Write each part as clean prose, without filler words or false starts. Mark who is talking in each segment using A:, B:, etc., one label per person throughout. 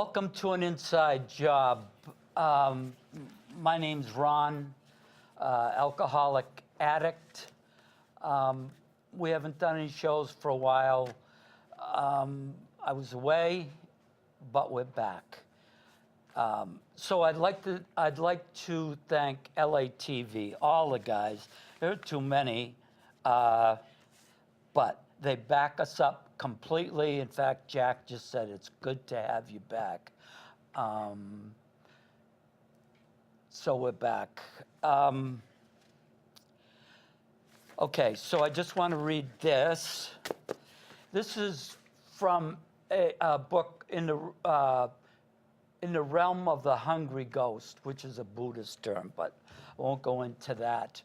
A: Welcome to an inside job. Um, my name's Ron, alcoholic addict. We haven't done any shows for a while. I was away, but we're back. So I'd like to thank LATV, all the guys. There are too many, but they back us up completely. In fact, Jack just said it's good to have you back. So we're back. Okay, so I just want to read this. This is from a book in the realm of the hungry ghost, which is a Buddhist term, but I won't go into that.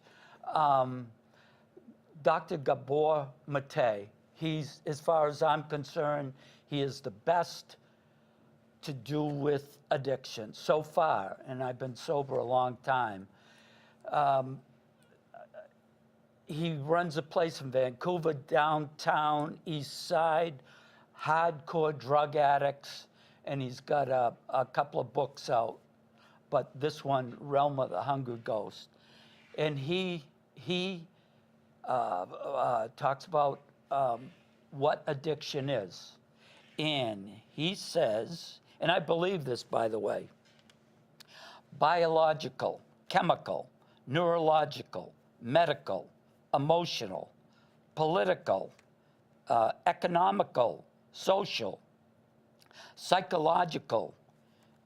A: Dr. Gabor Mate, he's, as far as I'm concerned, he is the best to do with addiction so far, and I've been sober a long time. He runs a place in Vancouver, downtown, east side, hardcore drug addicts, and he's got a couple of books out, but this one, Realm of the Hungry Ghost. And he talks about what addiction is. And he says, and I believe this, by the way, biological, chemical, neurological, medical, emotional, political, economical, social, psychological,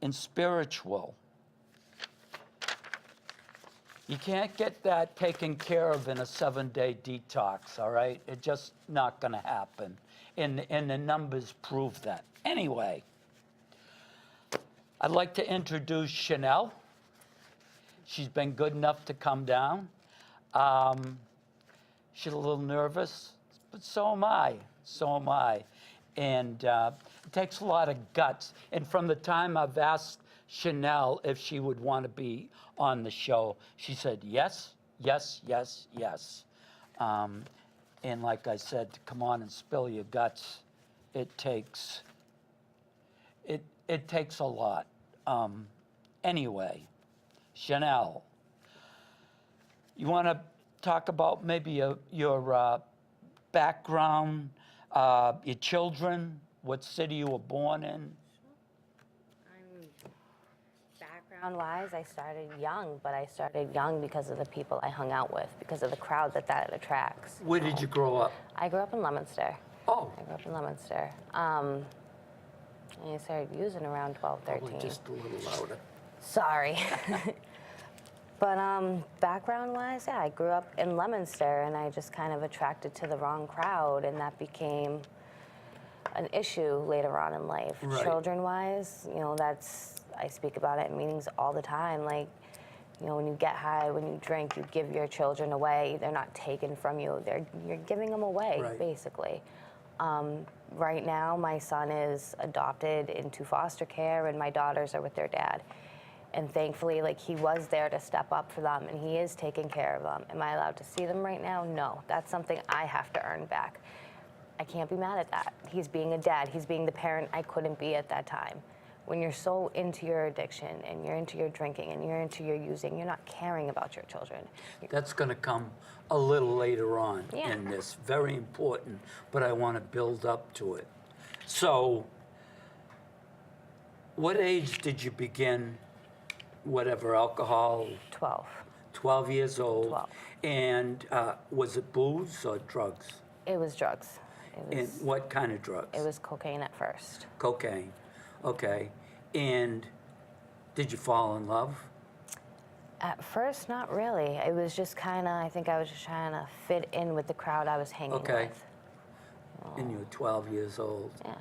A: and spiritual. You can't get that taken care of in a 7-day detox, all right? It's just not going to happen. And the numbers prove that. Anyway, I'd like to introduce Chanelle. She's been good enough to come down. She's a little nervous, but so am I. So am I. And it takes a lot of guts. And from the time I've asked Chanelle if she would want to be on the show, she said yes, yes, yes, yes. And like I said, to come on and spill your guts, it takes a lot. Anyway, Chanelle, you want to talk about maybe your background, your children, what city you were born in?
B: Background-wise, I started young, but I started young because of the people I hung out with, because of the crowd that attracts.
A: Where did you grow up?
B: I grew up in Leominster.
A: Oh.
B: I grew up in Leominster. And I started using around 12, 13.
A: Probably just a little louder.
B: Sorry. But background-wise, yeah, I grew up in Leominster, and I just kind of attracted to the wrong crowd, and that became an issue later on in life.
A: Right.
B: Children-wise, you know, I speak about it in meetings all the time. Like, you know, when you get high, when you drink, you give your children away. They're not taken from you. You're giving them away, right, basically. Right now, my son is adopted into foster care, and my daughters are with their dad. And thankfully, like, he was there to step up for them, and he is taking care of them. Am I allowed to see them right now? No. That's something I have to earn back. I can't be mad at that. He's being a dad. He's being the parent I couldn't be at that time. When you're so into your addiction, and you're into your drinking, and you're into your using, you're not caring about your children.
A: That's going to come a little later on in this. Very important, but I want to build up to it. So, what age did you begin whatever, alcohol?
B: 12.
A: 12 years old.
B: 12.
A: And was it booze or drugs?
B: It was drugs.
A: And what kind of drugs?
B: It was cocaine at first.
A: Cocaine. Okay. And did you fall in love?
B: At first, not really. It was just kind of, I think I was just trying to fit in with the crowd I was hanging with.
A: And you were 12 years old.
B: Yeah.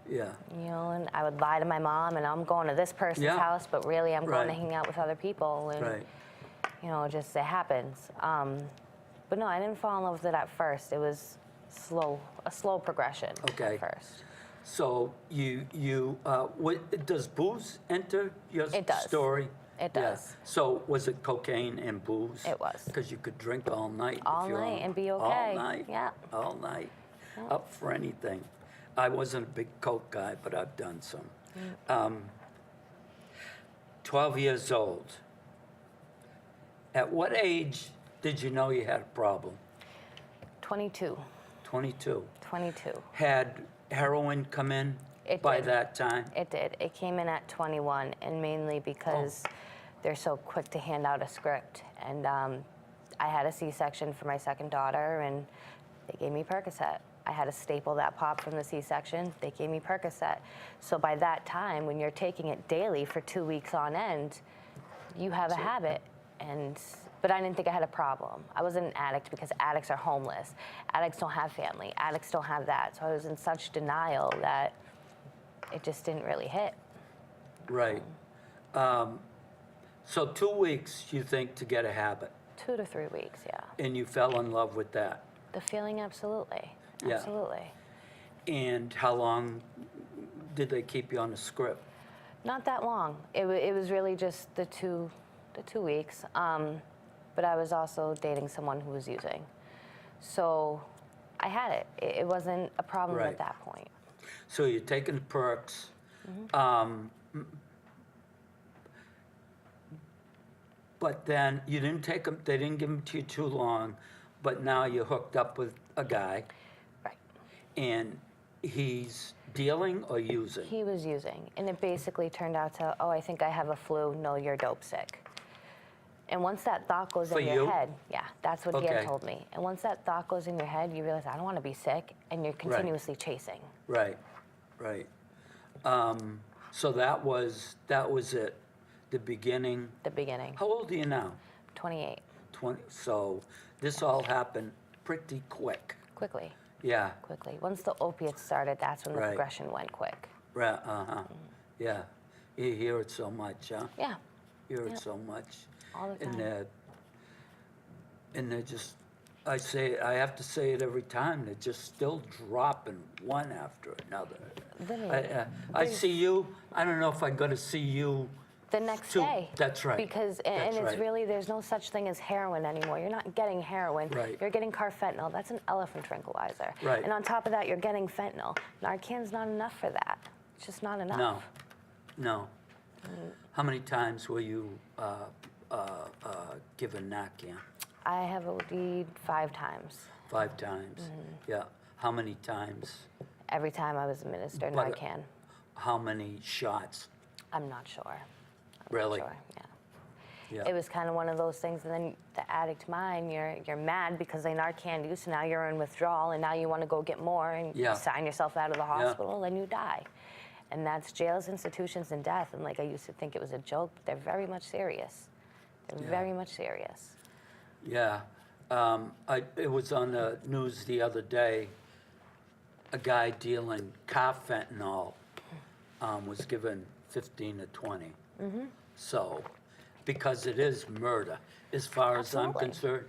A: Yeah.
B: You know, and I would lie to my mom, and I'm going to this person's house, but really I'm going to hang out with other people, and you know, just it happens. But no, I didn't fall in love with it at first. It was a slow progression at first.
A: So what does booze enter your story?
B: It does.
A: So was it cocaine and booze?
B: It was.
A: Because you could drink all night.
B: All night and be okay.
A: All night.
B: Yeah.
A: All night. Up for anything. I wasn't a big coke guy, but I've done some. Um, 12 years old. At what age did you know you had a problem?
B: 22.
A: 22.
B: 22.
A: Had heroin come in
B: It
A: by
B: did.
A: that time?
B: It did. It came in at 21, and mainly because they're so quick to hand out a script. And I had a C-section for my second daughter, and they gave me Percocet. I had a staple that popped from the C-section. They gave me Percocet. So by that time, when you're taking it daily for 2 weeks on end, you have a habit. But I didn't think I had a problem. I wasn't an addict because addicts are homeless. Addicts don't have family. Addicts don't have that. So I was in such denial that it just didn't really hit.
A: Right. So 2 weeks, you think, to get a habit,
B: 2 to 3 weeks, yeah.
A: and you fell in love with that.
B: The feeling, absolutely.
A: Yeah.
B: Absolutely.
A: And how long did they keep you on the script?
B: Not that long. It was really just the two weeks. But I was also dating someone who was using. So I had it. It wasn't a problem
A: Right.
B: at that point.
A: So you're taking the perks. But then you didn't take them, they didn't give them to you too long, but now you're hooked up with a guy,
B: Right.
A: and he's dealing or using?
B: He was using. And it basically turned out to, oh, I think I have a flu. No, you're dope sick. And once that thought goes
A: For
B: in
A: you?
B: your head, yeah, that's what he had
A: Okay.
B: told me. And once that thought goes in your head, you realize, I don't want to be sick, and you're continuously chasing.
A: Right, right. So that was it, the beginning.
B: The beginning.
A: How old are you now?
B: 28.
A: 20, so this all happened pretty quick.
B: Quickly.
A: Yeah,
B: Quickly. Once the opiates started, that's when the
A: Right.
B: progression went quick.
A: right, yeah. You hear it so much, huh?
B: Yeah.
A: Hear it
B: Yep.
A: so much.
B: All the
A: And
B: time.
A: they're just, I have to say it every time, they're just still dropping one after another.
B: Literally.
A: I see you, I don't know if I'm gonna see you.
B: The next
A: Two-
B: day.
A: that's right.
B: Because, and
A: That's
B: it's
A: right.
B: really, there's no such thing as heroin anymore. You're not getting heroin.
A: Right.
B: You're getting carfentanil. That's an elephant tranquilizer.
A: Right.
B: And on top of that, you're getting fentanyl. Narcan's not enough for that. It's just not enough.
A: No. How many times were you given Narcan?
B: I have OD'd 5 times.
A: 5 times? Yeah. How many times?
B: Every time I was administered
A: But,
B: Narcan.
A: How many shots?
B: I'm not sure.
A: Really?
B: Sure, yeah.
A: Yeah.
B: It was kind of one of those things, and then the addict mind, you're mad because they Narcan you, so now you're in withdrawal, and now you want to go get more, and
A: Yeah.
B: you sign yourself out of the hospital, and you die. And that's jails, institutions, and death. And like I used to think it was a joke, but they're very much serious. They're very much serious.
A: Yeah. It was on the news the other day, a guy dealing carfentanil was given 15 to 20. So, because it is murder, as far as I'm
B: Absolutely.
A: concerned.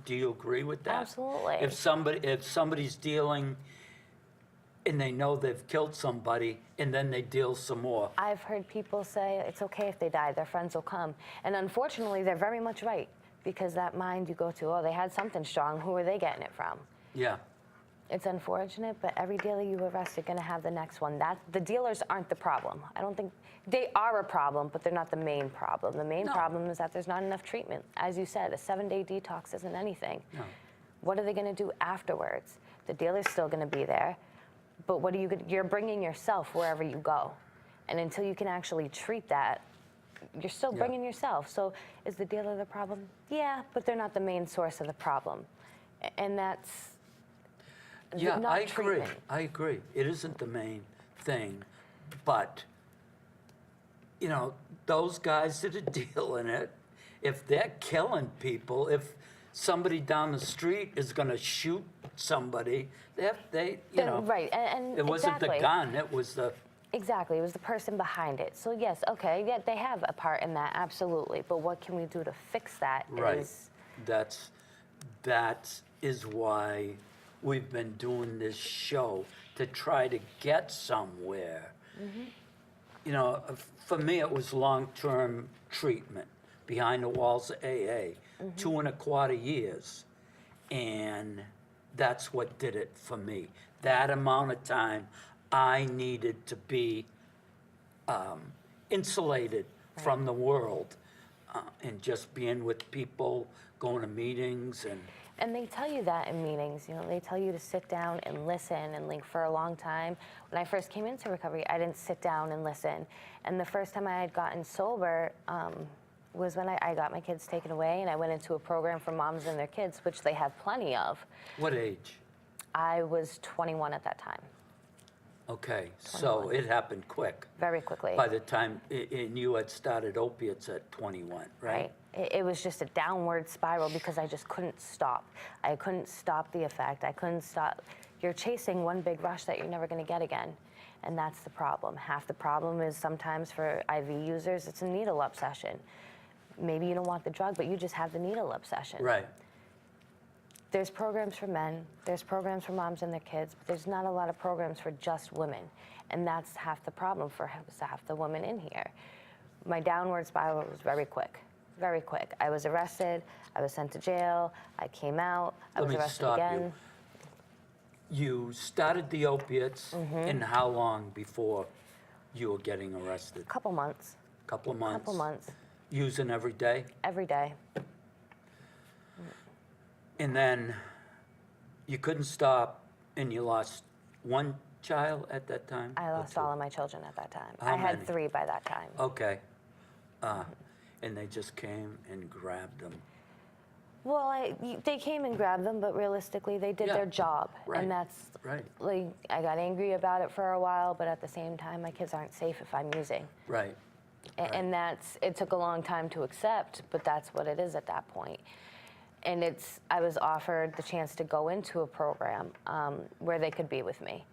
A: Do you agree with that?
B: Absolutely.
A: If somebody's dealing and they know they've killed somebody, and then they deal some more.
B: I've heard people say it's okay if they die, their friends will come. And unfortunately, they're very much right, because that mind you go to, oh, they had something strong, who are they getting it from?
A: Yeah,
B: It's unfortunate, but every dealer you arrest, you're going to have the next one. The dealers aren't the problem. I don't think they are a problem, but they're not the main problem. The main
A: No.
B: problem is that there's not enough treatment. As you said, a 7-day detox isn't anything.
A: No.
B: What are they going to do afterwards? The dealer's still going to be there, but what are you? You're bringing yourself wherever you go, and until you can actually treat that, you're still
A: Yeah.
B: bringing yourself. So is the dealer the problem? Yeah, but they're not the main source of the problem, and that's.
A: yeah,
B: not
A: I agree.
B: treatment.
A: I agree. It isn't the main thing, but those guys that are dealing it, if they're killing people, if somebody down the street is going to shoot somebody,
B: Right, and
A: it wasn't
B: exactly.
A: the gun, it was the.
B: Exactly, it was the person behind it. So yes, okay, yeah, they have a part in that, absolutely. But what can we do to fix that?
A: Right.
B: Is
A: That is why we've been doing this show, to try to get somewhere. For me, it was long-term treatment behind the walls of AA, 2.25 years. And that's what did it for me. That amount of time, I needed to be insulated from the world, and just being with people, going to meetings,
B: And they tell you that in meetings, they tell you to sit down and listen. And like for a long time, when I first came into recovery, I didn't sit down and listen. And the first time I had gotten sober was when I got my kids taken away, and I went into a program for moms and their kids, which they have plenty of.
A: What age?
B: I was 21 at that time.
A: Okay, so it happened quick.
B: Very quickly.
A: By the time, and you had started opiates at 21, right?
B: It was just a downward spiral because I just couldn't stop. I couldn't stop the effect. I couldn't stop. You're chasing one big rush that you're never going to get again. And that's the problem. Half the problem is sometimes for IV users, it's a needle obsession. Maybe you don't want the drug, but you just have the needle obsession.
A: Right.
B: There's programs for men, there's programs for moms and their kids, but there's not a lot of programs for just women. And that's half the problem for half the women in here. My downward spiral was very quick, very quick. I was arrested, I was sent to jail, I came out, I was arrested again.
A: You started the opiates, and how long before you were getting arrested?
B: A couple months.
A: Couple of months?
B: Couple months.
A: Using every day?
B: Every day.
A: And then you couldn't stop, and you lost one child at that time?
B: I lost all of my children at that time.
A: How
B: I had
A: many?
B: 3 by that time.
A: Okay. And they just came and grabbed them?
B: Well, they came and grabbed them, but realistically, they did their job.
A: Right.
B: And that's,
A: Right.
B: like, I got angry about it for a while, but at the same time, my kids aren't safe if I'm using.
A: Right.
B: And it took a long time to accept, but that's what it is at that point. And I was offered the chance to go into a program where they could be with me.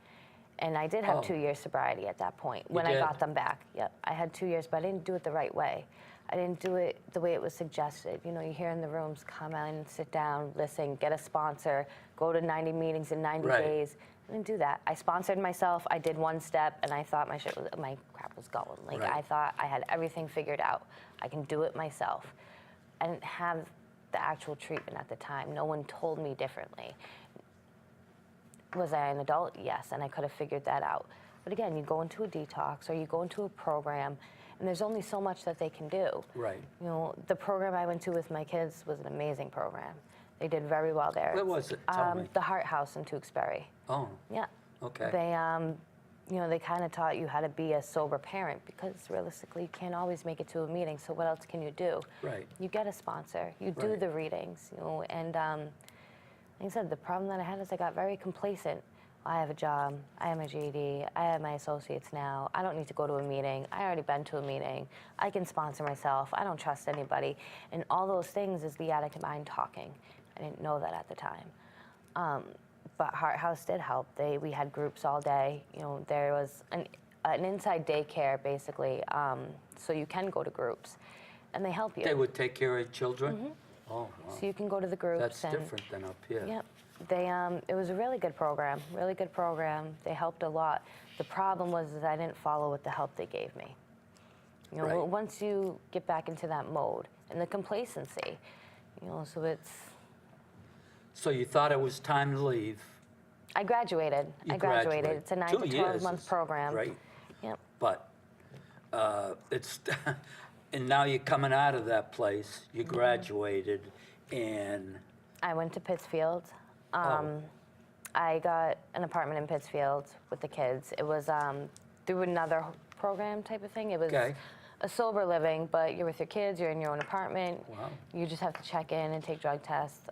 B: And I did have 2 years sobriety at that point when I got them back. Yep, I had 2 years, but I didn't do it the right way. I didn't do it the way it was suggested. You hear in the rooms, come in, sit down, listen, get a sponsor, go to 90 meetings in 90 days. I didn't do that. I sponsored myself, I did one step, and I thought my crap was going. Like, I thought I had everything figured out. I can do it myself. I didn't have the actual treatment at the time. No one told me differently. Was I an adult? Yes, and I could have figured that out. But again, you go into a detox or you go into a program, and there's only so much that they can do.
A: Right.
B: The program I went to with my kids was an amazing program. They did very well there.
A: Where was it? Tell me.
B: The Heart House in Tewksbury.
A: Oh.
B: Yeah.
A: Okay.
B: They kind of taught you how to be a sober parent because realistically you can't always make it to a meeting, so what else can you do?
A: Right.
B: You get a sponsor, you do the readings, and like I said, the problem that I had is I got very complacent. I have a job, I have my GED, I have my associates now, I don't need to go to a meeting, I already been to a meeting, I can sponsor myself, I don't trust anybody, and all those things is the addict mind talking. I didn't know that at the time. But Heart House did help. We had groups all day. There was an inside daycare, basically, so you can go to groups, and they help you.
A: They would take care of children? Oh, wow.
B: So you can go to the groups.
A: That's different than up here.
B: Yep. It was a really good program, really good program. They helped a lot. The problem was that I didn't follow with the help they gave me. Once you get back into that mode and the complacency, so it's...
A: So you thought it was time to leave.
B: I graduated.
A: You
B: graduated. It's a 9 to 12 month
A: is
B: program.
A: Great.
B: Yep.
A: But it's, and now you're coming out of that place. You graduated, and
B: I went to Pittsfield. I got an apartment in Pittsfield with the kids. It was through another program type of thing. It was a sober living, but you're with your kids, you're in your own apartment.
A: Wow.
B: You just have to check in and take drug tests.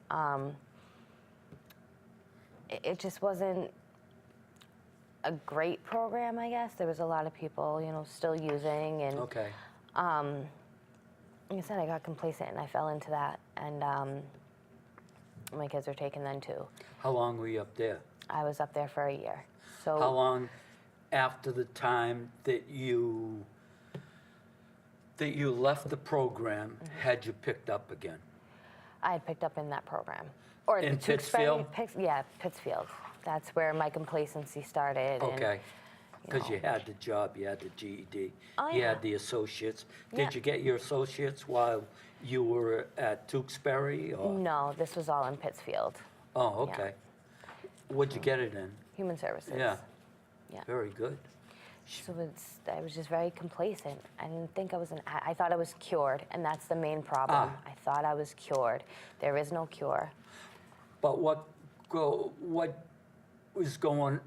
B: It just wasn't a great program, I guess. There was a lot of people, still using, and like I said, I got complacent and I fell into that, and my kids were taken then too.
A: How long were you up there?
B: I was up there for a year. So
A: how long after the time that you left the program had you picked up again?
B: I had picked up in that program. Or
A: in
B: the
A: Pittsfield?
B: Pittsfield. That's where my complacency started.
A: Okay. Because you had the job, you had the GED,
B: Oh,
A: you
B: yeah.
A: had the associates.
B: Yeah.
A: Did you get your associates while you were at Tewksbury? Or?
B: No, this was all in Pittsfield.
A: Oh, okay. What'd you get it in?
B: Human Services.
A: Yeah.
B: Yeah.
A: Very good.
B: So I was just very complacent. I didn't think I was I thought I was cured, and that's the main problem. I thought I was cured. There is no cure.
A: But what is going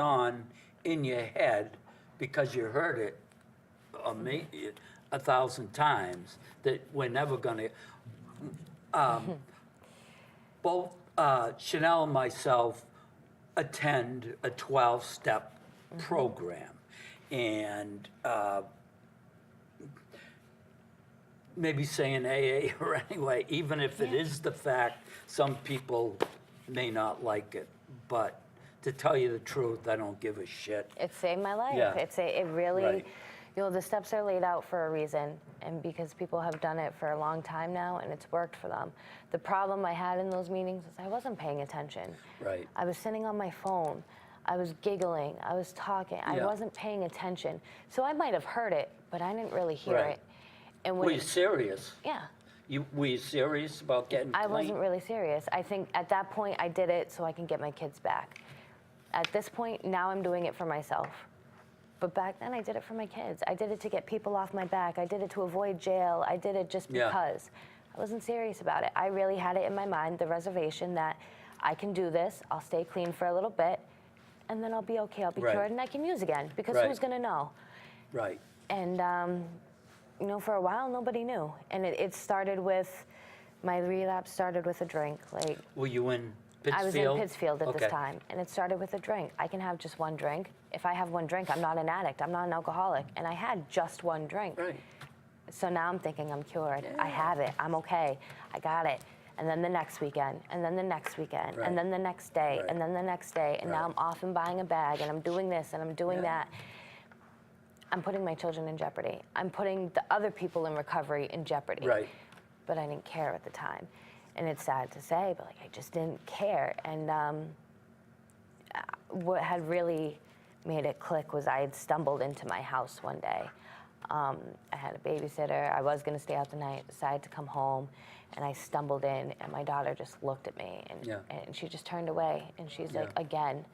A: on in your head, because you heard it a 1,000 times, that we're never gonna, both Chanelle and myself attend a 12-step program. And maybe saying AA, or anyway, even if it is the fact, some people may not like it. But to tell you the truth, I don't give a shit.
B: It saved my life.
A: Yeah.
B: It really,
A: Right.
B: the steps are laid out for a reason, and because people have done it for a long time now, and it's worked for them. The problem I had in those meetings is I wasn't paying attention.
A: Right.
B: I was sitting on my phone. I was giggling. I was talking. I
A: Yeah.
B: wasn't paying attention. So I might have heard it, but I didn't really hear
A: Right.
B: it. And
A: Were you serious?
B: yeah.
A: Were you serious about getting clean?
B: I wasn't really serious. I think at that point I did it so I can get my kids back. At this point, now I'm doing it for myself. But back then I did it for my kids. I did it to get people off my back. I did it to avoid jail. I did it just
A: Yeah.
B: because. I wasn't serious about it. I really had it in my mind, the reservation that I can do this, I'll stay clean for a little bit, and then I'll be okay. I'll be
A: Right.
B: cured and I can use again, because
A: Right.
B: who's gonna know?
A: Right.
B: And, for a while, nobody knew. And it started with, my relapse started with a drink. Like,
A: Were you in Pittsfield?
B: I was in Pittsfield at
A: Okay.
B: this time, and it started with a drink. I can have just one drink. If I have one drink, I'm not an addict. I'm not an alcoholic. And I had just one drink.
A: Right.
B: So now I'm thinking I'm cured.
A: Yeah.
B: I have it. I'm okay. I got it. And then the next weekend, and then the next weekend,
A: Right.
B: and then the next day,
A: Right.
B: and then the next day. And now
A: Right.
B: I'm off and buying a bag, and I'm doing this, and I'm doing
A: Yeah.
B: that. I'm putting my children in jeopardy. I'm putting the other people in recovery in jeopardy.
A: Right.
B: But I didn't care at the time. And it's sad to say, but I just didn't care. And what had really made it click was I had stumbled into my house one day. I had a babysitter. I was going to stay out the night, decided to come home, and I stumbled in, and my daughter just looked at me, and she just turned away, and she's like, again.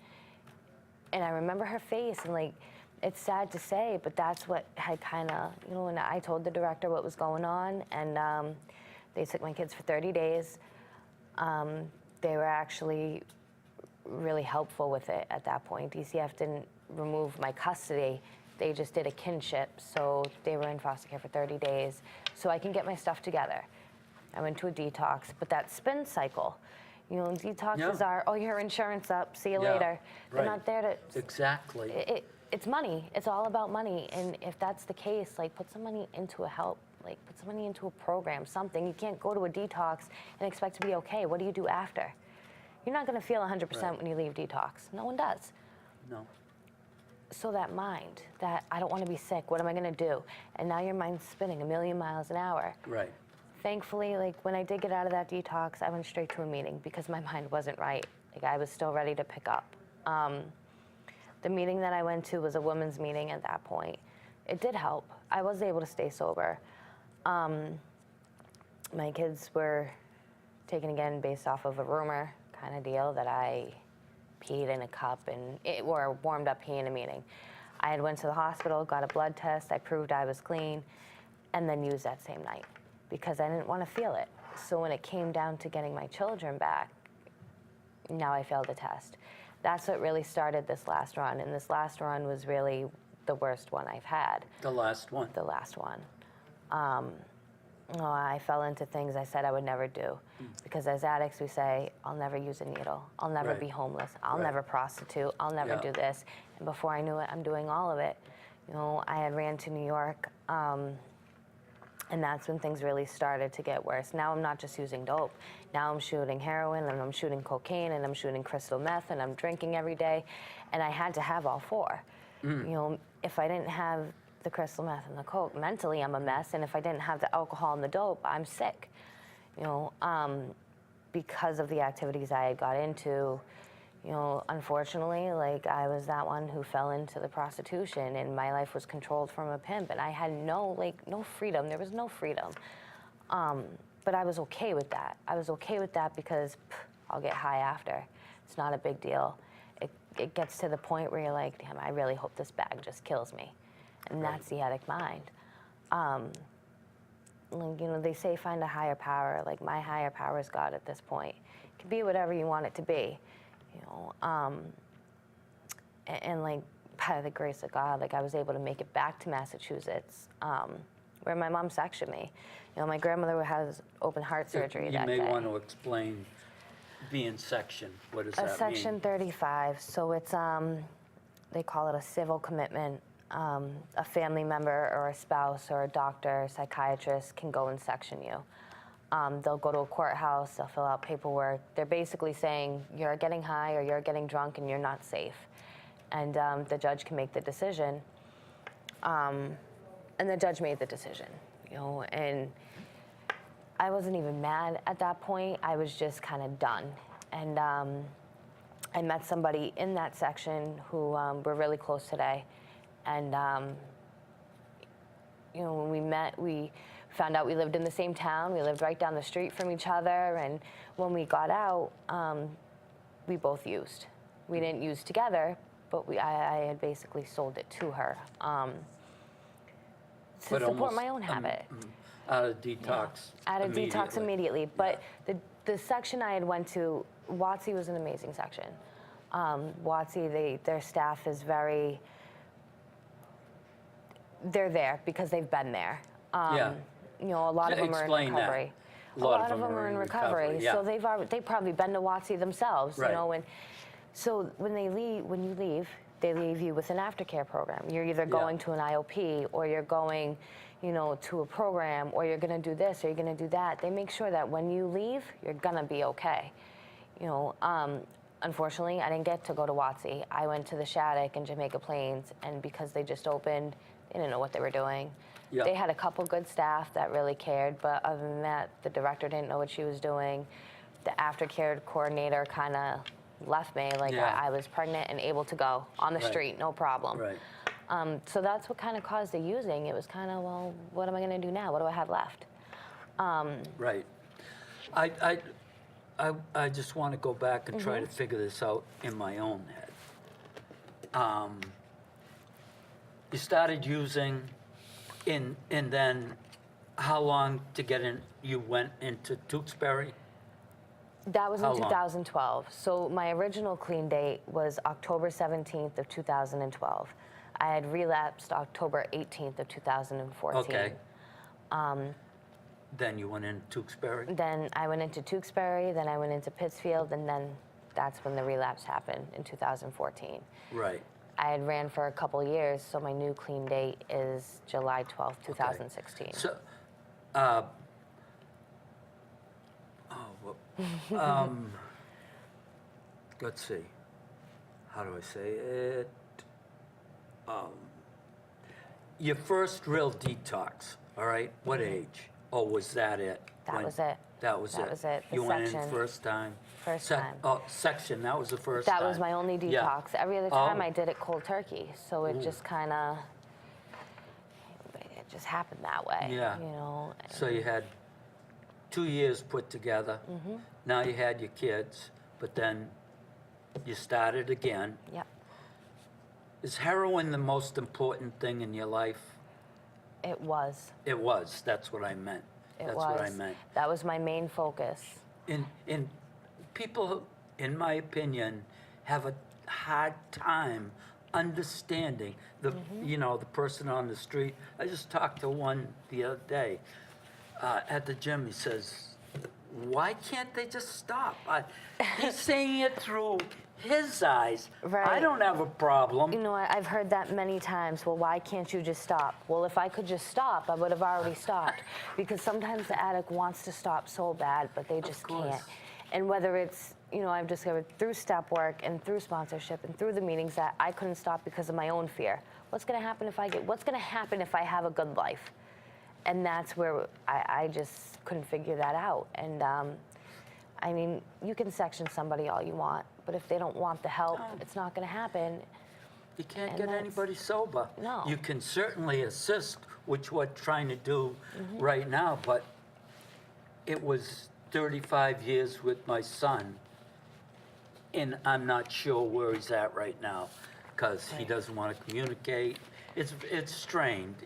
B: And I remember her face, and like, it's sad to say, but that's what had kind of, and I told the director what was going on, and they took my kids for 30 days. They were actually really helpful with it at that point. DCF didn't remove my custody. They just did a kinship, so they were in foster care for 30 days, so I can get my stuff together. I went to a detox, but that spin cycle, detoxes are, oh, your insurance up, see you later. They're
A: Right.
B: not there to...
A: Exactly.
B: It's money. It's all about money, and if that's the case, like, put some money into a help. Like, put some money into a program, something. You can't go to a detox and expect to be okay. What do you do after? You're not going to feel 100% when you leave detox. No one does.
A: No.
B: So that mind, that I don't want to be sick, what am I going to do? And now your mind's spinning a million miles an hour.
A: Right.
B: Thankfully, like, when I did get out of that detox, I went straight to a meeting because my mind wasn't right. Like, I was still ready to pick up. The meeting that I went to was a women's meeting at that point. It did help. I was able to stay sober. My kids were taken again based off of a rumor kind of deal that I peed in a cup or warmed up pee in a meeting. I had went to the hospital, got a blood test, I proved I was clean, and then used that same night because I didn't want to feel it. So when it came down to getting my children back, now I failed the test. That's what really started this last run, and this last run was really the worst one I've had.
A: The last one.
B: The last one. I fell into things I said I would never do. Because as addicts, we say, I'll never use a needle. I'll never
A: Right.
B: be homeless. I'll
A: Right.
B: never prostitute. I'll never
A: Yeah.
B: do this. And before I knew it, I'm doing all of it. I had ran to New York, and that's when things really started to get worse. Now I'm not just using dope. Now I'm shooting heroin, and I'm shooting cocaine, and I'm shooting crystal meth, and I'm drinking every day. And I had to have all four. If I didn't have the crystal meth and the coke, mentally I'm a mess, and if I didn't have the alcohol and the dope, I'm sick. Because of the activities I had got into, unfortunately, like, I was that one who fell into the prostitution, and my life was controlled from a pimp, and I had no freedom. There was no freedom. But I was okay with that. I was okay with that because I'll get high after. It's not a big deal. it gets to the point where you're like, damn, I really hope this bag just kills me. And that's the addict mind. Like, you know, they say find a higher power. Like, my higher power is God at this point. It can be whatever you want it to be, you know. And like, by the grace of God, like, I was able to make it back to Massachusetts, where my mom sectioned me. You know, my grandmother has open heart surgery that day.
A: You may want to explain being sectioned. What does that mean?
B: Section 35. So it's they call it a civil commitment. A family member or a spouse or a doctor, psychiatrist can go and section you. They'll go to a courthouse, they'll fill out paperwork. They're basically saying you're getting high or you're getting drunk and you're not safe. And the judge can make the decision. And the judge made the decision, you know, and I wasn't even mad at that point. I was just kind of done. And I met somebody in that section who we're really close today. And, you know, when we met, we found out we lived in the same town. We lived right down the street from each other. And when we got out, we both used. We didn't use together, but I had basically sold it to her to support my own habit.
A: Out of detox.
B: Yeah. Out of detox immediately. But the section I had went to, WOTC was an amazing section. WOTC, their staff is very... They're there because they've been there. You know, a lot of them are in recovery. A lot of them are in recovery. So they've probably been to WOTC themselves, you know. And so when you leave, they leave you with an aftercare program. You're either going to an IOP or you're going, you know, to a program, or you're going to do this or you're going to do that. They make sure that when you leave, you're going to be okay. You know, unfortunately, I didn't get to go to WOTC. I went to the Shattuck in Jamaica Plains, and because they just opened, they didn't know what they were doing. Yep. They had a couple good staff that really cared, but other than that, the director didn't know what she was doing. The aftercare coordinator kind of left me. Like, I was pregnant and able to go on the street, no problem. So that's what kind of caused the using. It was kind of, well, what am I going to do now? What do I have left?
A: Right. I just want to go back and try to figure this out in my own head. You started using, and then how long to get in? You went into Tewksbury?
B: That was in 2012. So my original clean date was October 17th of 2012. I had relapsed October 18th of 2014.
A: Okay. Then you went into Tewksbury?
B: Then I went into Tewksbury, then I went into Pittsfield, and then that's when the relapse happened in 2014.
A: Right.
B: I had ran for a couple years, so my new clean date is July 12th, 2016.
A: Okay. So, let's see. How do I say it? Your first real detox, all right? What age? Oh, was that it?
B: That was it.
A: That was
B: That was it. The
A: You went in
B: section.
A: First time?
B: First time.
A: Oh, section, that was the first
B: That
A: time.
B: was my only detox.
A: Yeah.
B: Every other time I did it cold turkey, so it just kind of, it just happened that way.
A: Yeah.
B: You know.
A: So you had 2 years put together. Now you had your kids, but then you started again.
B: Yep.
A: Is heroin the most important thing in your life?
B: It was.
A: It was. That's what I meant. That's what I meant.
B: That was my main focus.
A: In people, in my opinion, have a hard time understanding the you know, the person on the street. I just talked to one the other day at the gym. He says, "Why can't they just stop?" He's saying it through his eyes.
B: Right.
A: I don't have a problem.
B: You know, I've heard that many times. Well, why can't you just stop? Well, if I could just stop, I would have already stopped. Because sometimes the addict wants to stop so bad, but they just can't. And whether it's, you know, I've discovered through step work and through sponsorship and through the meetings that I couldn't stop because of my own fear. What's going to happen if I have a good life? And that's where I just couldn't figure that out. And I mean, you can section somebody all you want, but if they don't want the help, it's not going to happen.
A: You can't get anybody sober.
B: No.
A: You can certainly assist, which we're trying to do right now, but it was 35 years with my son and I'm not sure where he's at right now, because he
B: Right.
A: doesn't want to communicate. It's strained.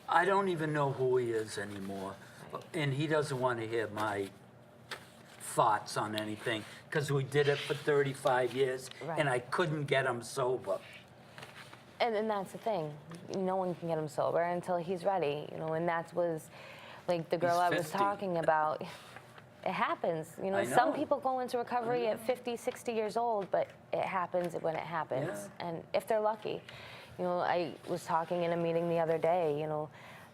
A: I don't even know who he is anymore, and he doesn't want to hear my thoughts on anything, because we did it for 35 years, and
B: Right.
A: I couldn't get him sober.
B: And that's the thing. No one can get him sober until he's ready, and that was like the girl
A: He's
B: I was
A: 50.
B: talking about. It happens.
A: I
B: Some
A: know.
B: people go into recovery at 50, 60 years old, but it happens when it happens.
A: Yeah.
B: And if they're lucky. I was talking in a meeting the other day,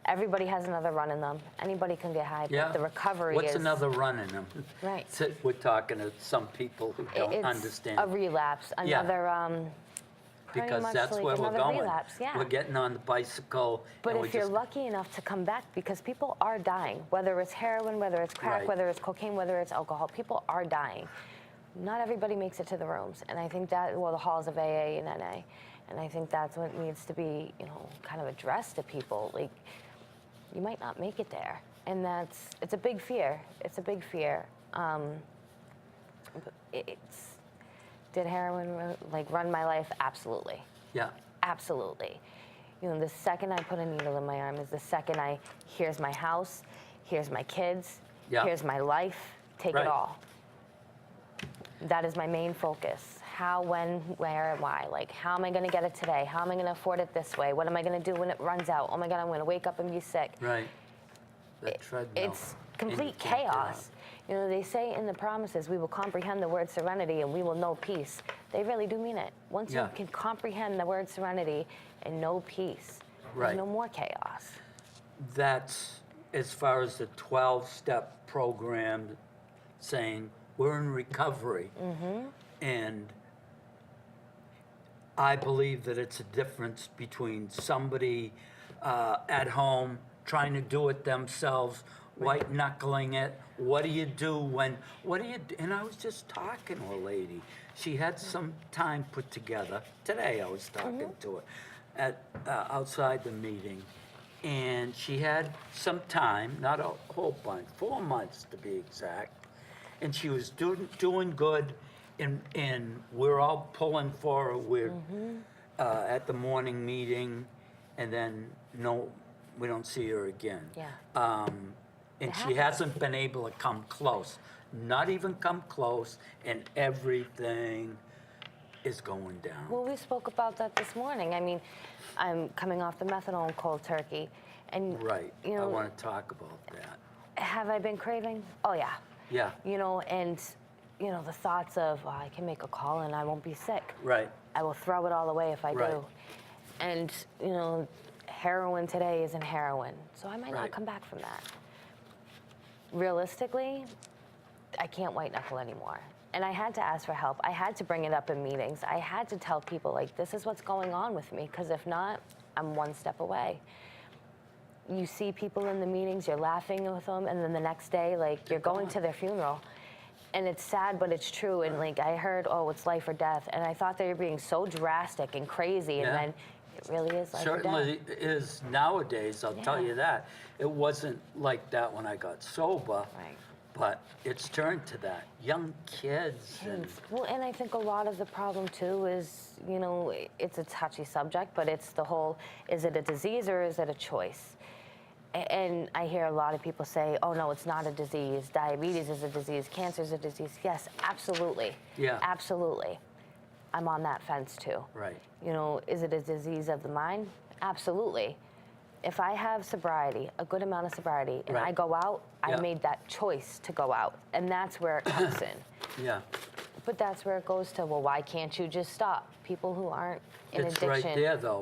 B: everybody has another run in them. Anybody can get high,
A: Yeah.
B: but the recovery
A: What's
B: is
A: another run in him?
B: Right.
A: So we're talking to some people who don't
B: it's
A: understand.
B: a relapse,
A: Yeah.
B: another pretty
A: Because
B: much
A: that's
B: like
A: where we're
B: another
A: going.
B: relapse, yeah.
A: We're getting on the bicycle.
B: But
A: and we're
B: if you're
A: just-
B: lucky enough to come back, because people are dying, whether it's heroin, whether it's crack,
A: Right.
B: whether it's cocaine, whether it's alcohol, people are dying. Not everybody makes it to the rooms, and I think that, the halls of AA and NA, and I think that's what needs to be, kind of addressed to people. Like, you might not make it there, and it's a big fear. It's a big fear. Did heroin run my life? Absolutely.
A: Yeah,
B: Absolutely. The second I put a needle in my arm is the second here's my house, here's my kids,
A: Yeah.
B: here's my life, take
A: Right.
B: it all. That is my main focus. How, when, where, and why. How am I going to get it today? How am I going to afford it this way? What am I going to do when it runs out? Oh my God, I'm going to wake up and be sick.
A: right. That treadmill.
B: It's
A: and you
B: complete
A: can't get
B: chaos. They say in the promises, we will comprehend the word serenity and we will know peace. They really do mean it. Once
A: Yeah.
B: you can comprehend the word serenity and know peace,
A: Right.
B: there's no more chaos.
A: That's as far as the 12-step program saying we're in recovery.
B: Mm-hmm.
A: And I believe that it's a difference between somebody at home trying to do it themselves, white knuckling it. What do you do when, and I was just talking to a lady. She had some time put together. Today I was talking to her at outside the meeting. And she had some time, not a whole bunch, 4 months to be exact. And she was doing good, and we're all pulling for her. We're at the morning meeting, and then we don't see her again.
B: Yeah.
A: And
B: It
A: she
B: happens.
A: hasn't been able to come close, not even come close, and everything is going down.
B: Well, we spoke about that this morning. I mean, I'm coming off the methadone cold turkey. And,
A: Right. I want to talk about that.
B: have I been craving? Oh, yeah.
A: Yeah.
B: And, the thoughts of, well, I can make a call and I won't be sick.
A: Right.
B: I will throw it all away if I
A: Right.
B: do. And, heroin today isn't heroin. So I might
A: Right.
B: not come back from that. Realistically, I can't white knuckle anymore. And I had to ask for help. I had to bring it up in meetings. I had to tell people, this is what's going on with me, because if not, I'm one step away. You see people in the meetings, you're laughing with them, and then the next day, you're going to their funeral. And it's sad, but it's true. And I heard, oh, it's life or death. And I thought they were being so drastic and crazy. And
A: Yeah.
B: then it really is life or death.
A: Certainly is nowadays, I'll tell
B: Yeah.
A: you that. It wasn't like that when I got sober,
B: Right.
A: but it's turned to that. Young kids and,
B: Well, and I think a lot of the problem too is, it's a touchy subject, but it's the whole, is it a disease or is it a choice? And I hear a lot of people say, oh no, it's not a disease. Diabetes is a disease. Cancer is a disease. Yes, absolutely.
A: Yeah.
B: Absolutely. I'm on that fence too.
A: right,
B: Is it a disease of the mind? Absolutely. If I have sobriety, a good amount of sobriety, and
A: Right.
B: I go out,
A: Yeah.
B: I made that choice to go out. And that's where it comes in.
A: yeah.
B: But that's where it goes to, well, why can't you just stop? People who aren't in
A: It's
B: addiction.
A: right there though,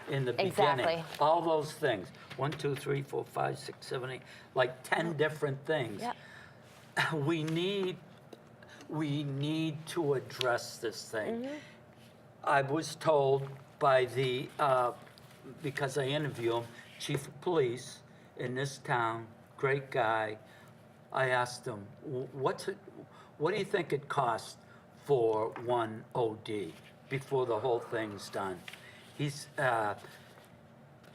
A: in the beginning.
B: Exactly.
A: All those things, 1, 2, 3, 4, 5, 6, 7, 8, 10 different things.
B: Yeah.
A: We need to address this thing.
B: Mm-hmm.
A: I was told by because I interview him, chief of police in this town, great guy. I asked him, what do you think it costs for one OD before the whole thing's done? He said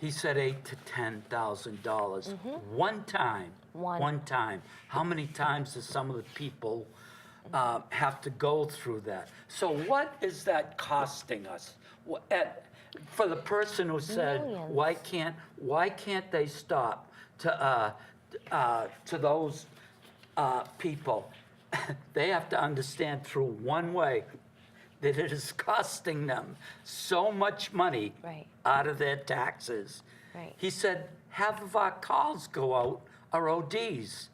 A: $8,000 to $10,000 one time.
B: One.
A: One time. How many times do some of the people have to go through that. So what is that costing us? For the person who said,
B: Millions.
A: why can't they stop to those people? They have to understand through one way that it is costing them so much money
B: Right.
A: out of their taxes.
B: Right.
A: He said, half of our calls go out are ODs.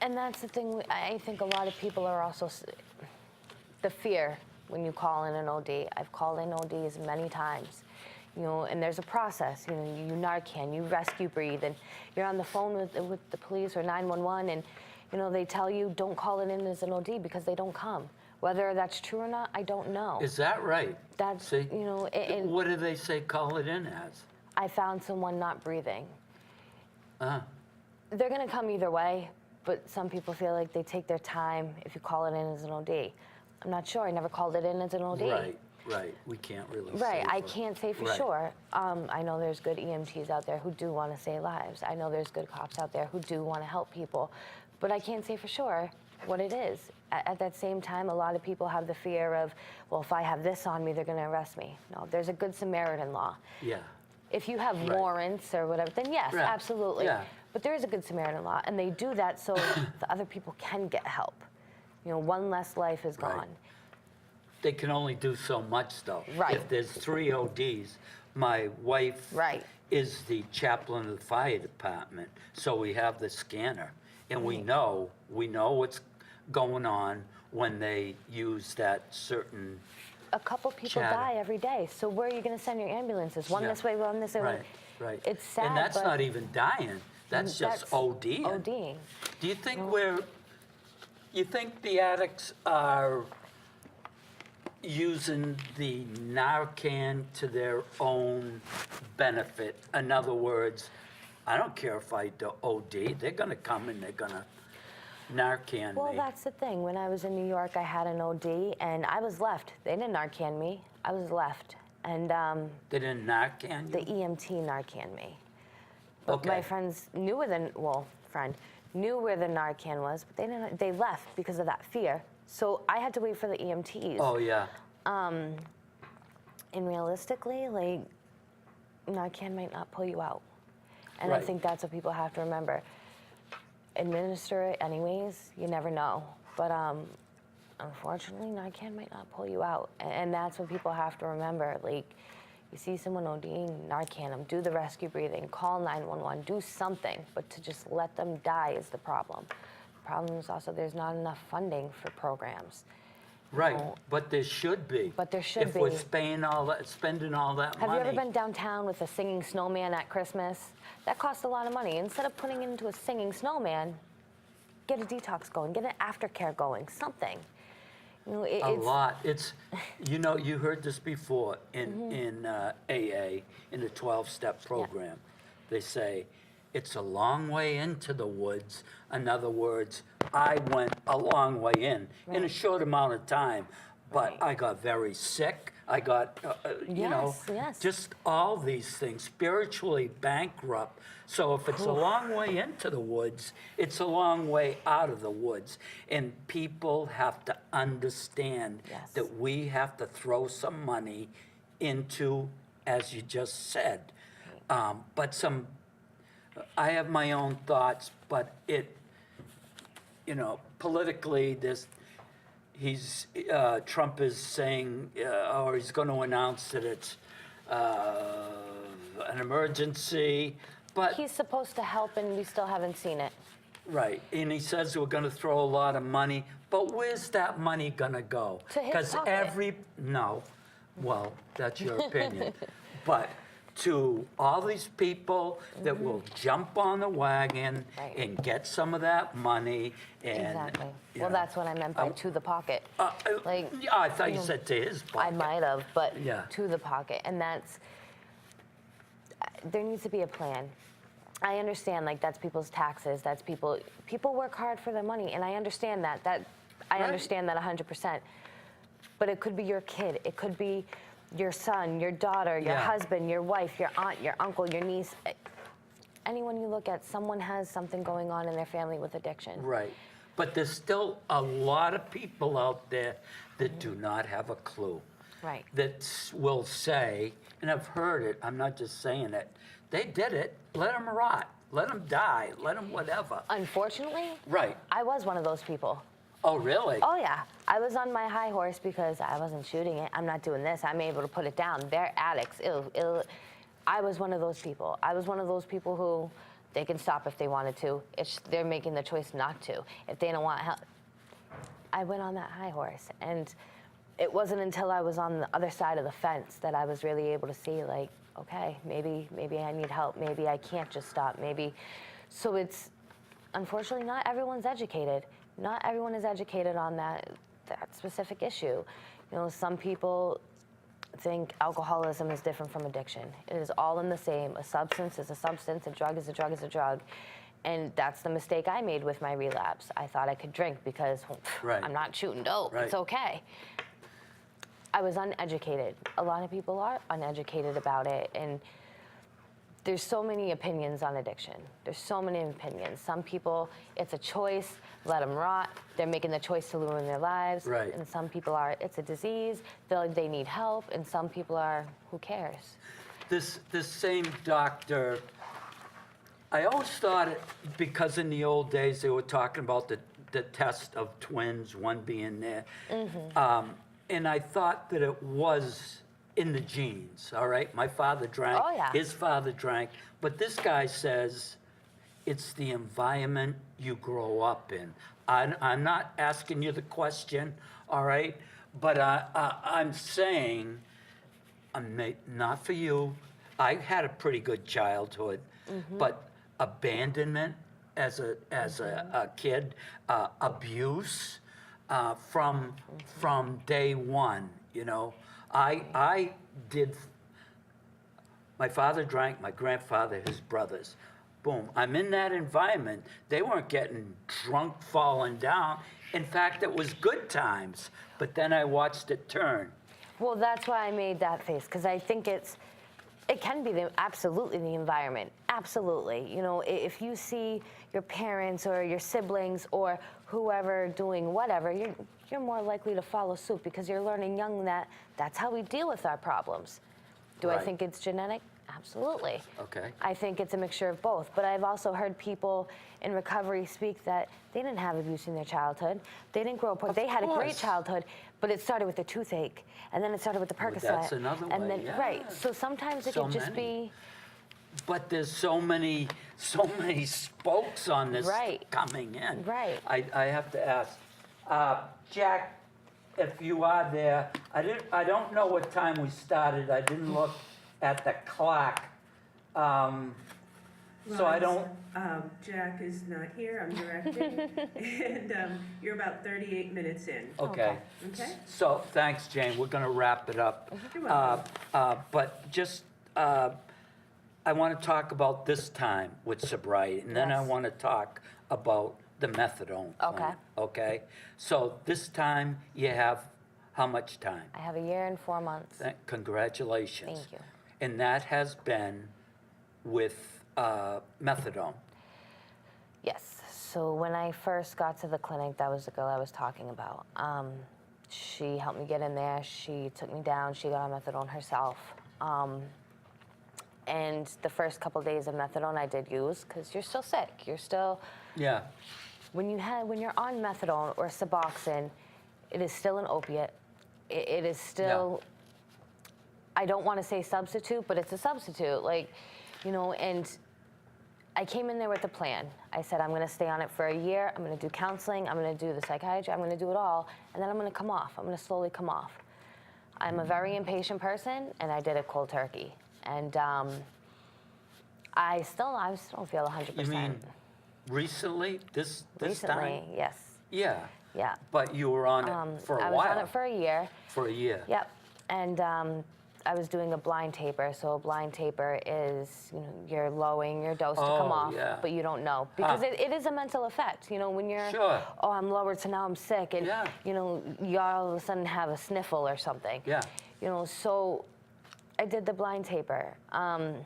B: And that's the thing, I think a lot of people are also, the fear when you call in an OD. I've called in ODs many times, and there's a process. You Narcan, you rescue breathe, and you're on the phone with the police or 911, and they tell you don't call it in as an OD because they don't come. Whether that's true or not, I don't know.
A: Is that right?
B: That's,
A: See?
B: and
A: What do they say call it in as?
B: I found someone not breathing.
A: Uh,
B: They're going to come either way, but some people feel like they take their time if you call it in as an OD. I'm not sure. I never called it in as an OD.
A: Right. We can't really
B: Right.
A: say
B: I can't say for sure. I know there's good EMTs out there who do want to save lives. I know there's good cops out there who do want to help people, but I can't say for sure what it is. At that same time, a lot of people have the fear of, well, if I have this on me, they're going to arrest me. No, there's a Good Samaritan law.
A: Yeah.
B: If you have warrants or whatever, then yes,
A: Right.
B: absolutely.
A: Yeah.
B: But there is a Good Samaritan law, and they do that so the other people can get help. One less life is
A: Right.
B: gone.
A: They can only do so much, though.
B: Right.
A: If there's 3 ODs, my wife
B: Right.
A: is the chaplain of the fire department, so we have the scanner, and we
B: Right.
A: know what's going on when they use that certain.
B: A couple people
A: Chatter.
B: die every day, so where are you going to send your ambulances? One
A: Yeah.
B: this way, one this way.
A: Right.
B: It's sad,
A: And that's
B: but
A: not even dying. That's just ODing.
B: ODing.
A: Do you think you think the addicts are using the Narcan to their own benefit? In other words, I don't care if I do OD, they're gonna come and they're gonna Narcan
B: Well,
A: me.
B: that's the thing. When I was in New York, I had an OD, and I was left. They didn't Narcan me. I was left. And
A: They didn't Narcan
B: the
A: you?
B: EMT Narcan me. But
A: Okay.
B: my friends knew where knew where the Narcan was, but they left because of that fear. So I had to wait for the EMTs.
A: Oh, yeah.
B: And realistically, like, Narcan might not pull you out. And I
A: Right.
B: think that's what people have to remember. Administer it anyways, you never know. But unfortunately, Narcan might not pull you out. And that's what people have to remember. Like, you see someone ODing, Narcan them, do the rescue breathing, call 911, do something. But to just let them die is the problem. The problem is also there's not enough funding for programs.
A: Right,
B: know,
A: but there should be.
B: But there should
A: If we're
B: be.
A: spending all that
B: Have
A: money.
B: you ever been downtown with a singing snowman at Christmas? That costs a lot of money. Instead of putting it into a singing snowman, get a detox going, get an aftercare going, something.
A: A
B: It's
A: lot. It's, you heard this before in AA, in the 12-step program. They say, it's a long way into the woods. In other words, I went a long way in a
B: Right.
A: short amount of time, but
B: Right.
A: I got very sick. I got,
B: Yes.
A: just all these things, spiritually bankrupt. So if it's a long way into the woods, it's a long way out of the woods. And people have to understand
B: Yes.
A: that we have to throw some money into, as you just said. I have my own thoughts, but politically, Trump is saying, or he's going to announce that it's an emergency, but,
B: he's supposed to help, and we still haven't seen it.
A: right, and he says we're going to throw a lot of money, but where's that money going to go?
B: To his pocket.
A: Well, that's your opinion, but to all these people that will jump on the wagon
B: Right.
A: and get some of that money and.
B: Exactly.
A: you
B: Well,
A: know.
B: that's what I meant by to the pocket. Like,
A: Yeah, I thought you said to his
B: I
A: pocket.
B: might have, but
A: Yeah.
B: to the pocket. And there needs to be a plan. I understand, like, that's people's taxes, that's people work hard for their money, and I understand that. I
A: Right.
B: understand that 100%. But it could be your kid, it could be your son, your daughter, your
A: Yeah.
B: husband, your wife, your aunt, your uncle, your niece. Anyone you look at, someone has something going on in their family with addiction.
A: Right. But there's still a lot of people out there that do not have a clue.
B: Right.
A: That will say, and I've heard it, I'm not just saying it, they did it, let them rot, let them die, let them whatever.
B: Unfortunately,
A: Right.
B: I was one of those people.
A: Oh, really?
B: Oh yeah, I was on my high horse because I wasn't shooting it. I'm not doing this. I'm able to put it down. They're addicts. I was one of those people. I was one of those people who they can stop if they wanted to. They're making the choice not to. If they don't want help, I went on that high horse, and it wasn't until I was on the other side of the fence that I was really able to see, like, okay, maybe I need help. Maybe I can't just stop. Maybe, so it's unfortunately not everyone's educated. Not everyone is educated on that specific issue. You know, some people think alcoholism is different from addiction. It is all in the same. A substance is a substance, a drug is a drug is a drug. And that's the mistake I made with my relapse. I thought I could drink because
A: Right.
B: I'm not shooting dope.
A: Right.
B: It's okay. I was uneducated. A lot of people are uneducated about it. And there's so many opinions on addiction. There's so many opinions. Some people, it's a choice, let them rot. They're making the choice to ruin their lives.
A: Right.
B: And some people are, it's a disease, they need help. And some people are, who cares?
A: This same doctor, I always thought it, because in the old days they were talking about the test of twins, one being there. And I thought that it was in the genes, all right? My father drank,
B: Oh, yeah.
A: his father drank, but this guy says it's the environment you grow up in. I'm not asking you the question, all right? But I'm saying, not for you. I had a pretty good childhood, but abandonment as a kid, abuse from day one, you know. I did, my father drank, my grandfather, his brothers. Boom, I'm in that environment. They weren't getting drunk, falling down. In fact, it was good times, but then I watched it turn.
B: Well, that's why I made that face, because I think it can be absolutely the environment, absolutely. You know, if you see your parents or your siblings or whoever doing whatever, you're more likely to follow suit because you're learning young that that's how we deal with our problems. Do I
A: Right.
B: think it's genetic? Absolutely.
A: Okay.
B: I think it's a mixture of both. But I've also heard people in recovery speak that they didn't have abuse in their childhood. They didn't grow up. They had a great
A: course.
B: childhood, but it started with the toothache, and then it started with the Percocet.
A: that's another
B: and
A: way,
B: then
A: yeah.
B: right. So sometimes it
A: So
B: could just
A: many.
B: be
A: But there's so many spokes on this
B: Right.
A: coming in.
B: Right.
A: I have to ask, Jack, if you are there, I don't know what time we started. I didn't look at the clock. So I don't.
C: Jack is not here, I'm directing, and you're about 38 minutes in.
A: Okay.
C: Okay?
A: So thanks, Jane. We're going to wrap it up.
C: You're welcome.
A: But just, I want to talk about this time with sobriety, and then I
B: Yes.
A: want to talk about the methadone.
B: Okay.
A: plant, okay. So this time you have how much time?
B: I have a year and 4 months.
A: Congratulations.
B: Thank you.
A: And that has been with methadone.
B: Yes. So when I first got to the clinic, that was the girl I was talking about. She helped me get in there. She took me down. She got on methadone herself. And the first couple days of methadone I did use because you're still sick. You're still,
A: Yeah.
B: when you're on methadone or Suboxone, it is still an opiate. It is still, I don't want to say substitute, but it's a substitute. Like, you know, and I came in there with a plan. I said, I'm going to stay on it for a year. I'm going to do counseling. I'm going to do the psychiatry. I'm going to do it all. And then I'm going to come off. I'm going to slowly come off. I'm a very impatient person, and I did it cold turkey. And I still don't feel 100%.
A: You mean recently? This
B: Recently,
A: time?
B: yes.
A: Yeah.
B: Yeah.
A: But you were on it for a
B: I
A: while.
B: was on it for a year.
A: For a year.
B: Yep. And I was doing a blind taper. So a blind taper is, you know, you're lowering your dose to come
A: Oh,
B: off,
A: yeah.
B: but you don't know. Because it is a mental effect. You know, when you're,
A: Sure.
B: oh, I'm lowered, so now I'm sick. And,
A: Yeah.
B: you know, you all of a sudden have a sniffle or something.
A: Yeah.
B: You know, so I did the blind taper. And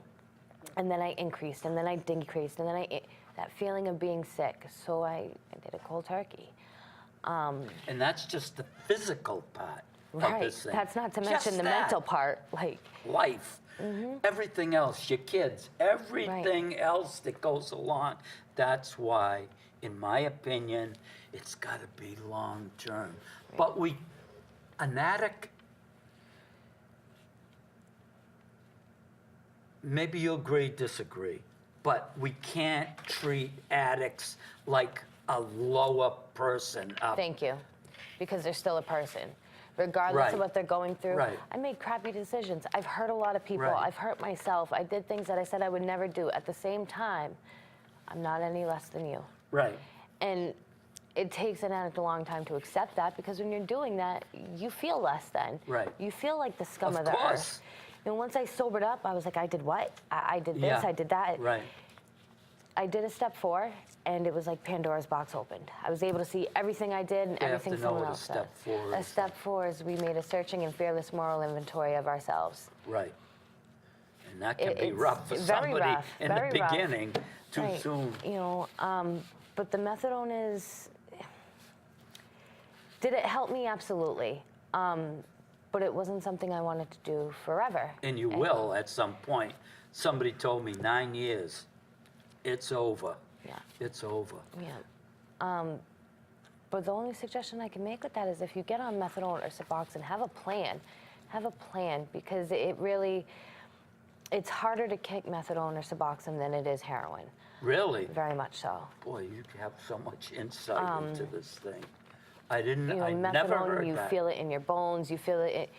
B: then I increased, and then I decreased, and then that feeling of being sick. So I did a cold turkey.
A: And that's just the physical part of
B: Right.
A: this thing.
B: That's not to
A: Just
B: mention the
A: that.
B: mental part. Like,
A: Life, everything else, your kids, everything else that goes along. That's why, in my opinion, it's got to be long term. But an addict, maybe you agree, disagree, but we can't treat addicts like a lower person.
B: thank you, because they're still a person. Regardless
A: Right.
B: of what they're going through,
A: Right.
B: I made crappy decisions. I've hurt a lot of people.
A: Right.
B: I've hurt myself. I did things that I said I would never do. At the same time, I'm not any less than you.
A: Right.
B: And it takes an addict a long time to accept that, because when you're doing that, you feel less than.
A: Right.
B: You feel like the scum
A: Of
B: of the
A: course.
B: earth. You know, once I sobered up, I was like, I did what? I did this,
A: Yeah.
B: I did that.
A: Right.
B: I did a step 4, and it was like Pandora's box opened. I was able to see everything I did and
A: You have
B: everything
A: to know
B: someone
A: what a
B: else
A: step
B: did.
A: 4
B: A
A: is.
B: step 4 is we made a searching and fearless moral inventory of ourselves.
A: Right. And that can be
B: It's
A: rough for
B: very
A: somebody
B: rough,
A: in the
B: very rough.
A: beginning, too
B: Right.
A: soon.
B: You know, but the methadone is. Did it help me? Absolutely. But it wasn't something I wanted to do forever.
A: And you will at some point. Somebody told me 9 years, it's over.
B: Yeah.
A: It's over.
B: Yeah. But the only suggestion I can make with that is if you get on methadone or Suboxone, have a plan. Have a plan, because it's harder to kick methadone or Suboxone than it is heroin.
A: Really?
B: Very much so.
A: Boy, you have so much insight into this thing. I didn't,
B: You know,
A: I never
B: methadone,
A: heard
B: you
A: that.
B: feel it in your bones, you feel it.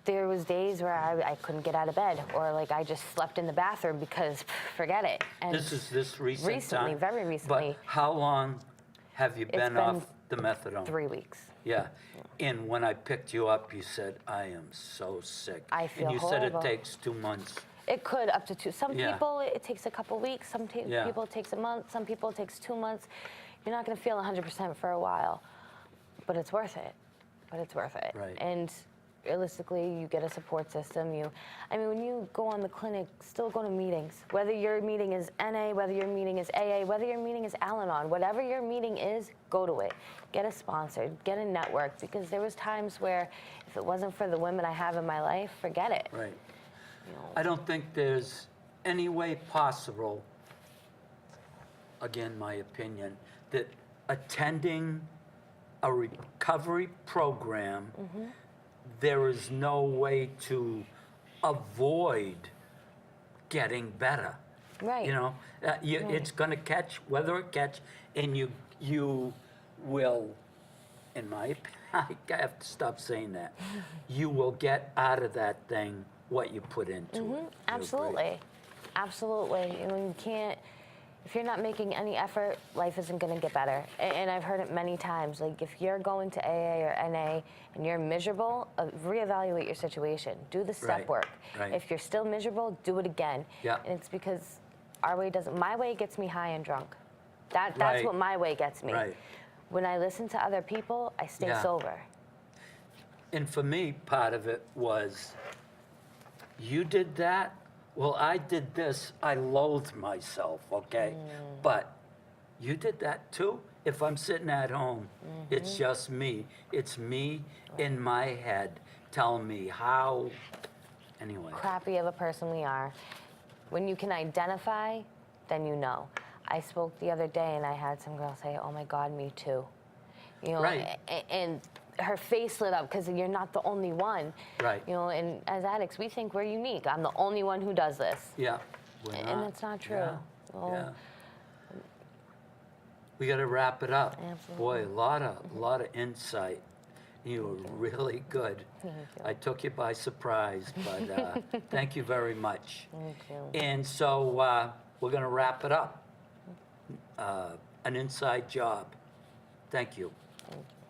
B: There was days where I couldn't get out of bed, or like I just slept in the bathroom because forget it. And
A: This is this recent
B: recently,
A: time?
B: very recently.
A: But how long have you been
B: been
A: off the methadone?
B: 3 weeks.
A: Yeah. And when I picked you up, you said, I am so sick.
B: I feel
A: And you said
B: horrible.
A: it takes 2 months.
B: It could up to 2. Some
A: Yeah.
B: people it takes a couple weeks. Some
A: Yeah.
B: people it takes a month. Some people it takes 2 months. You're not going to feel 100% for a while, but it's worth it. But it's worth it.
A: Right.
B: And realistically, you get a support system. I mean, when you go on the clinic, still go to meetings. Whether your meeting is NA, whether your meeting is AA, whether your meeting is Al-Anon, whatever your meeting is, go to it. Get a sponsor, get a network, because there was times where if it wasn't for the women I have in my life, forget it.
A: Right.
B: You know,
A: I don't think there's any way possible, again, my opinion, that attending a recovery program, there is no way to avoid getting better.
B: Right.
A: You know, it's going to catch, whether it catch, and you will, in my opinion, I have to stop saying that. You will get out of that thing what you put into it. You agree?
B: Absolutely. Absolutely. You know, you can't, if you're not making any effort, life isn't going to get better. And I've heard it many times. Like, if you're going to AA or NA and you're miserable, reevaluate your situation. Do the step
A: Right,
B: work.
A: right.
B: If you're still miserable, do it again.
A: Yeah.
B: And it's because our way doesn't, my way gets me high and drunk. That's
A: Right.
B: what my way gets me.
A: Right.
B: When I listen to other people, I stay
A: Yeah.
B: sober.
A: And for me, part of it was, you did that, well, I did this, I loathed myself, okay? But you did that too? If I'm sitting at home, it's just me. It's me in my head telling me how, anyway.
B: Crappy of a person we are. When you can identify, then you know. I spoke the other day and I had some girl say, "Oh my God, me too." You know,
A: Right.
B: and her face lit up because you're not the only one.
A: Right.
B: You know, and as addicts, we think we're unique. I'm the only one who does this.
A: Yeah. we're
B: And
A: not.
B: it's not true.
A: Yeah.
B: Well,
A: Yeah. We got to wrap it up.
B: Absolutely.
A: Boy, a lot of insight. You were really good.
B: Thank you.
A: I took you by surprise, but thank you very much.
B: Thank you.
A: And so we're going to wrap it up. An inside job. Thank you.
B: Thank you.